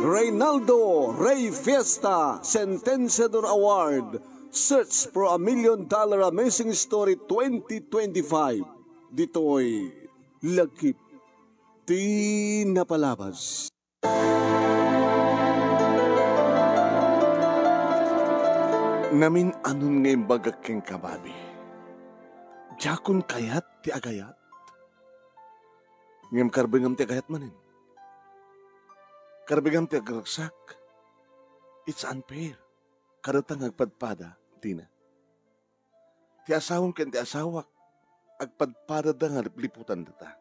Reynaldo Rey Fiesta Sentenciador Award, Search for a $1 Million Amazing Story 2025. Dito'y Lakip Di Napalabas. Namin anon ngay bagak keng kababi. Jakon kayat ti agayat. Ngem karbingam ti agayat manin. Karbingam ti agaragsak. It's unfair. Karatang agpadpada, di na. Ti asawang ken ti asawak, agpadpada da nga liputan data.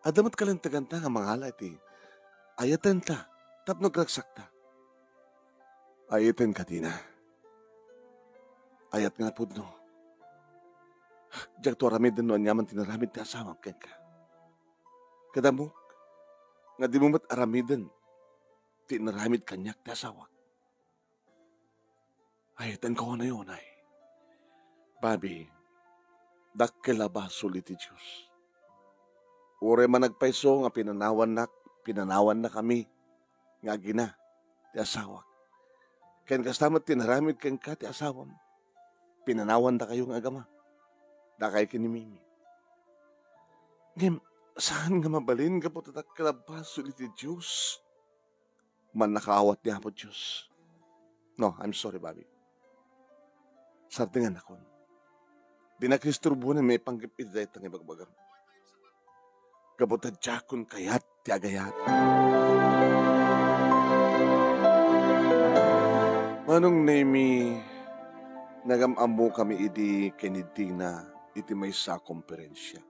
Adamat kalantaganta nga mangalay ti, ayatan ta, tapno gragsak ta. Ayatan ka, di na. Ayat nga pudno. Diyak to aramid no anyaman tinaramid ti asawang ken ka. Kadamok, nga di mo mat aramidan, tinaramid kanyak ti asawak. Ayatan ko na yun ay. Babi, dakkelabas ulit ti Diyos. Ure man nagpaiso nga pinanawan na kami, nga gina, ti asawak. Ken kastamat tinaramid ken ka ti asawam. Pinanawan da kayo nga agama. Da kayo kinimimi. Ngem, saan nga mabalin ka po tatakkalabas ulit ti Diyos? Man nakaawat niya po Diyos. No, I'm sorry, Bobby. Sartingan akon. Di na kristurbo na may panggipid da itang ibagbagam. Kabutad jakon kayat ti agayat. Manong nemi nagamamu kami idi kenidi na iti may sa komperensya.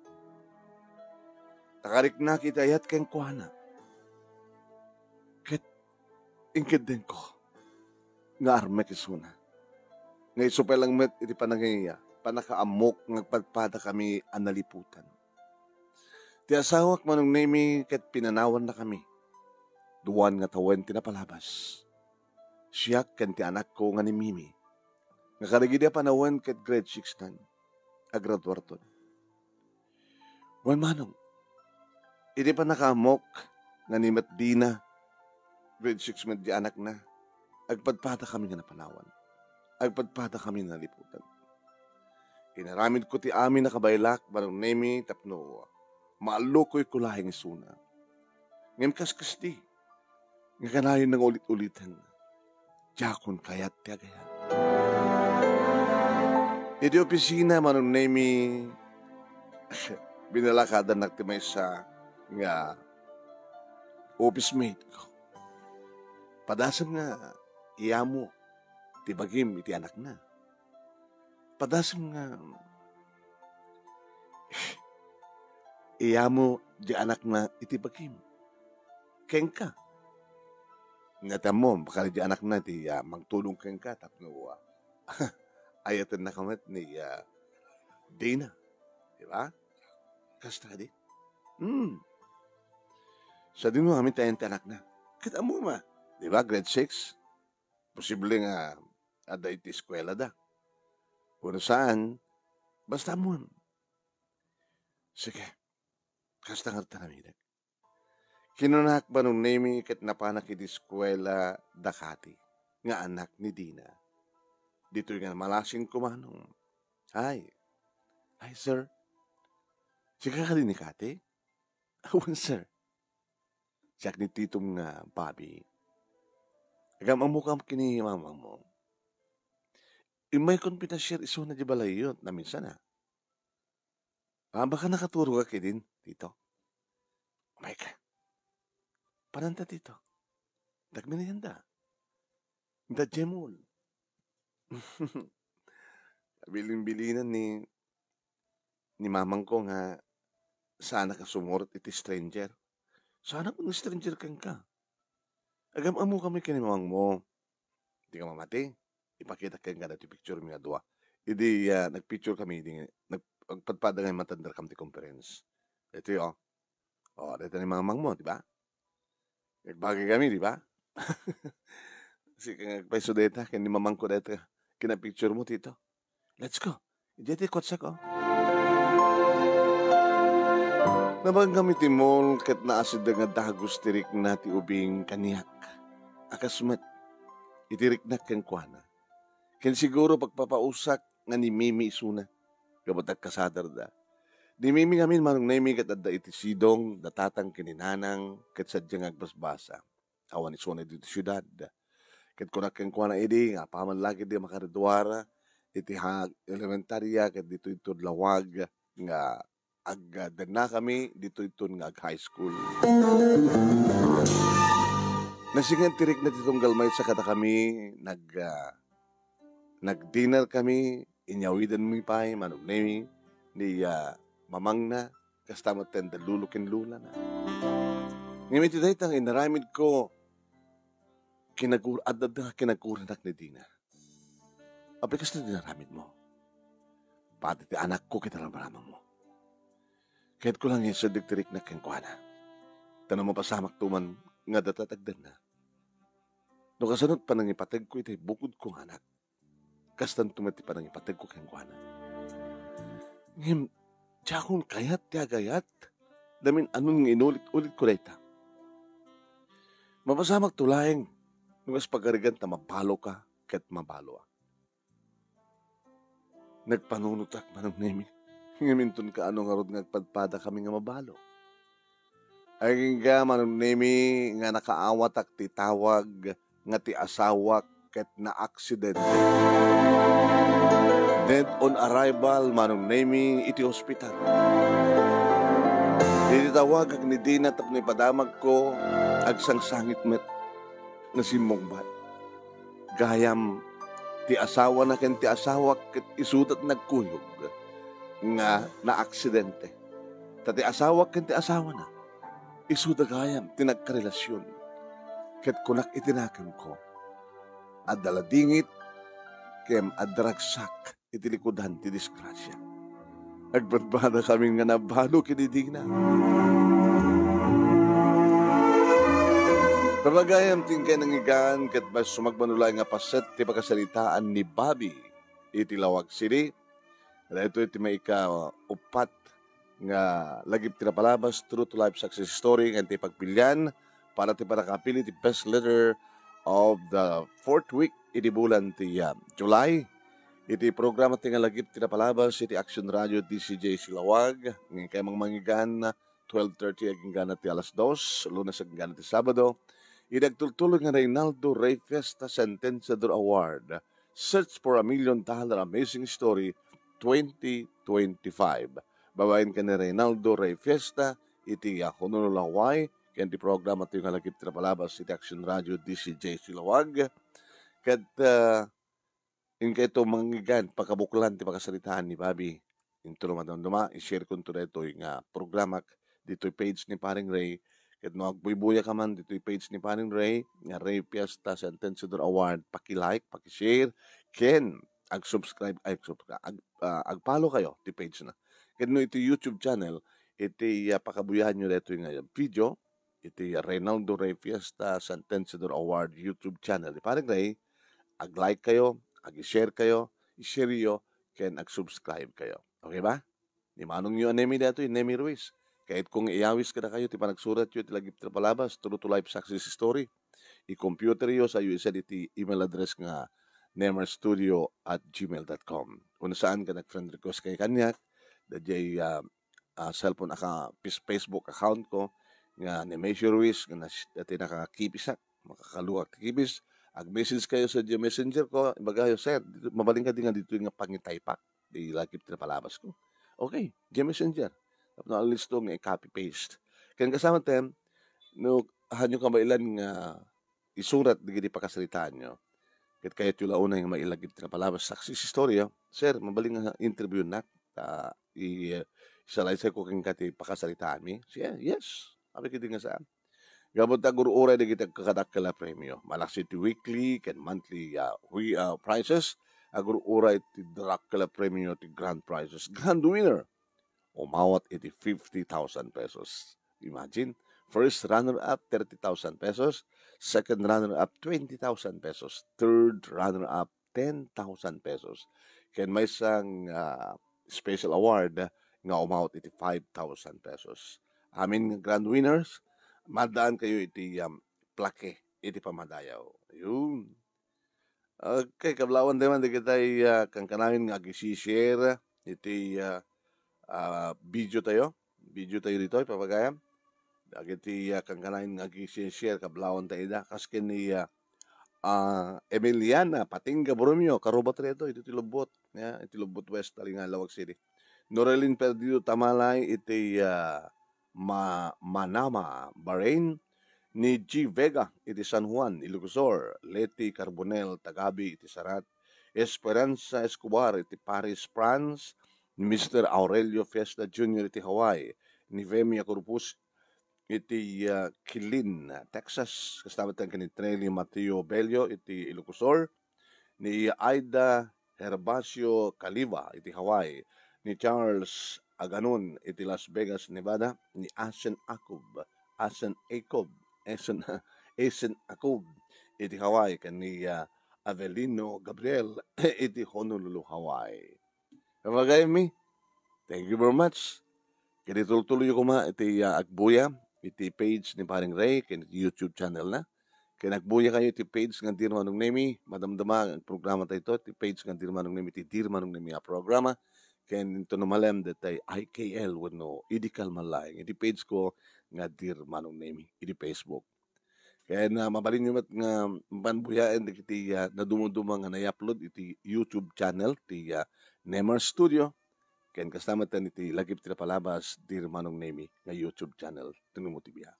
Takarik na kitayat ken kuana. Ket ingkid din ko nga arme kisuna. Nga isupay lang met iti panangaya panakaamok ngagpadpada kami analiputan. Ti asawak manong nemi ket pinanawan na kami. Duwan nga tawen tinapalabas. Siya ken ti anak ko nga ni Mimi. Nga karigidi panawan ket grade 6 nan. Agraduarton. Wan manong. Idi pa nakaamok nga ni Matdina. Grade 6 med di anak na. Agpadpada kami nga napanawan. Agpadpada kami nga naliputan. Inaramid ko ti amin na kabaylak barang nemi tapno. Maalo ko'y kulahing isuna. Ngem kaskas di. Nga kanayon ng ulit-ulitan. Jakon kayat ti agayat. Iti opisina manong nemi binalakadan nagtimay sa nga office mate ko. Padasam nga iyamo ti bagim iti anak na. Padasam nga iyamo di anak na iti bagim. Keng ka. Nga mo, baka di anak na ti magtulong keng ka tapno ayatan na kamat ni Dina. Diba? Kasta di? Sa din mo kami tayong anak na. Kita mo ma. Diba? Grade 6. Posible nga ada iti eskwela da. Kung saan, basta mo. Sige. Kasta nga tanamidag. Kinunak ba nung nemi kat napanak iti eskwela dakati. Nga anak ni Dina. Dito nga malasing kumanong. Hi, sir. Sika ka din ni Kate? Awan, sir. Siyak ni titong nga Bobby. Agam ang mukha kini mamang mo. Imay konpitasyar iso na di balayot na minsan na. Baka nakaturo ka din, tito. Umay ka. Pananta, tito. Dagmin na yan da. Da jemol. Bilin-bilinan ni mamang ko nga sana ka sumurot iti stranger. Sana kung stranger kang ka. Agam amo kami kinimamang mo. Hindi ka mamati. Ipakita kang ka dati picture mga dua. Hindi nagpicture kami. Nagpadpada nga matandar kami ti conference. Ito yun. Dito ni mamang mo, di ba? Nagbagay kami, di ba? Kasi kang nagpaisudeta, kaya ni mamang ko dito. Kinapicture mo, tito. Let's go. Ijete kotsa ko. Nabang gamitin mo kat naasid nga dagos tirik na ti ubing kaniyak. Akasmet, itirik na ken kuana. Ken siguro pagpapausak nga ni Mimi isuna. Kabatak kasadar da. Di Mimi ngamin manong naimi kat adda iti sidong datatang kininanang kat sadyang agbasbasa. Awan isuna dito syudad. Kat kunak ken kuana idi nga paman lagi di makaridwara iti elementarya kat dito ito lawag nga na kami dito ito nga high school. Nasingan tirik na ditong galmay sa kata kami nag-dinner kami inyawidan mi pay manong nemi ni mamang na kastamot ten dalulukin lula na. Ngayon iti daytang inaramid ko kinaguranak ni Dina. Aplikas na dinaramid mo. Pati ti anak ko kita ramramang mo. Kahit ko lang yung sadagtirik na kengkwana. Tanong mo pasamak tuman nga datatagdan na. No kasanot pa nang ipatag ko iti bukod kong anak. Kastan tumati pa nang ipatag ko kengkwana. Ngayon, tiyakon kayat tiagayat. Damin anong inulit-ulit ko layta. Mapasamak tulayang nungas pagarigan ta mabalo ka ket mabalo. Nagpanunutak manong nemi. Ngaminton ka anong arod ngagpadpada kami nga mabalo. Ay nga manong nemi nga nakaawat ak ti tawag nga ti asawak ket na aksidente. Dead on arrival manong nemi iti hospital. Ditawag ag ni Dina tapno ipadamag ko agsang sangit met na simbongbat. Gayam ti asawa na ken ti asawa ket isudat nagkuyog nga na aksidente. Tati asawa ken ti asawa na isuda gayam ti nagkarelasyon. Ket kunak itinakam ko adala dingit kem adragsak iti likudan ti disgrasya. Agbadbada kami nga nabalo kiniding na. Pabagayam tingkay nangigaan ket bas sumagmanulay nga paset ti pagkasalitaan ni Bobby iti Lawag City. Ito iti may upat nga lagip ti napalabas true to life success story nga ti pagpilyan para ti parakapili ti best letter of the 4th week iti bulan ti July. Iti programa ti nga lagip ti napalabas iti Action Radio DCJ Silawag ng kay mangigan 12:30 aging gana ti alas 2, Lunes aging gana ti Sabado. Idagtultulog nga Reynaldo Rey Fiesta Sentenciador Award. Search for $1 Million Amazing Story 2025. Babayin ka ni Reynaldo Rey Fiesta, iti Honolulu, Hawaii, kaya di programa ito yung halagip na palabas iti Action Radio DCJ Silawag. Kat in kayo ito manggigan, pagkabuklan, ti pagkasalitaan ni Bobby. Ito naman duma, i-share ko ito ito yung programa dito yung page ni Paring Ray. Kat no, agbuy-buya ka man dito yung page ni Paring Ray, nga Ray Fiesta Sentenciador Award, paki-like, paki-share, ken ag-subscribe, ag-follow kayo ti page na. Kaya no iti YouTube channel, iti pakabuyahan nyo dito yung video, iti Reynaldo Rey Fiesta Sentenciador Award YouTube channel. Di parang Ray, ag-like kayo, ag-share kayo, i-share nyo, kaya ag-subscribe kayo. Okay ba? Di manong nyo anemi dito, yung Nemi Ruiz. Kahit kung iawis ka na kayo, ti panagsurat nyo, iti lagip na palabas, true to life success story, i-computer nyo sa USL iti email address nga nemerstudio@gmail.com. Kung saan ka nag-friend request kay kanyak, dadjay cellphone Facebook account ko, nga ni Measure Ruiz, nga dati nakakipisak, makakaluwag kipis, ag-message kayo sa messenger ko, ibagayo, sir, mabaling ka din nga dito yung pangitaypak, di lagip na palabas ko. Okay, messenger. Tapos na alis to nga i-copy-paste. Kaya kasama tem, no, hanyo ka mailan nga isurat, di pakasalitaan nyo. Kat kaya tula una yung mailagip na palabas success story, sir, mabaling nga interview na, isalaysay ko kang kati pakasalitaan mi. Siya, yes. Sabi kita nga saan. Gabot na guru-uray na kita kakadakala premyo. Malaksi ti weekly and monthly prizes. Aguru-uray ti Dracula premyo ti grand prizes. Grand winner. Umawat iti 50,000 pesos. Imagine. First runner-up, 30,000 pesos. Second runner-up, 20,000 pesos. Third runner-up, 10,000 pesos. Kaya may isang special award nga umawat iti 5,000 pesos. amin nga grand winners, madaan kayo iti plake, iti pamadayaw. Ayun. Okay, kablawan naman di kita kang kanamin nga agi-share iti video tayo. Video tayo dito, ipapagayam. Agiti kang kanamin nga agi-share kablawan tayo da. Kaskin ni Emiliana, Patinga, Borromeo, Karubat reto, iti Lubot. Iti Lubot West, Talinga, Lawag City. Norelin Perdido, Tamalay, iti Manama, Bahrain. Ni G. Vega, iti San Juan, Ilocosur. Leti Carbonel, Tagabi, iti Sarat. Esperanza Escobar, iti Paris, France. Ni Mr. Aurelio Fiesta Jr., iti Hawaii. Ni Vemia Corpus, iti Kilin, Texas. Kasama tayo ni Trelly Mateo Bello, iti Ilocosur. Ni Aida Herbacio Caliva, iti Hawaii. Ni Charles Aganon, iti Las Vegas, Nevada. Ni Asen Acob, iti Hawaii. Kani Avelino Gabriel, iti Honolulu, Hawaii. Kamagay mi, thank you very much. Kaya tuloy ko iti agbuya, iti page ni Paring Ray, kaya YouTube channel na. Kaya nagbuya kayo iti page ng Dirmanong Nemi, madamdama ang programa tayo iti page ng Dirmanong Nemi, iti Dirmanong Nemi a programa. Kaya ito namalem datay IKL wano idikal malayang. Iti page ko nga Dirmanong Nemi, iti Facebook. Kaya na mabalin nyo nga panbuyaan iti nadumuduma nga na-upload iti YouTube channel, iti Nemer Studio. Kaya kasama tayo iti lagip tila palabas, Dirmanong Nemi, nga YouTube channel. Tinumutibya.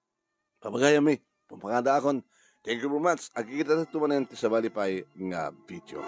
Papagaya mi, pampangada akon. Thank you very much. Agkikita na tumanan ti sa balipay nga video.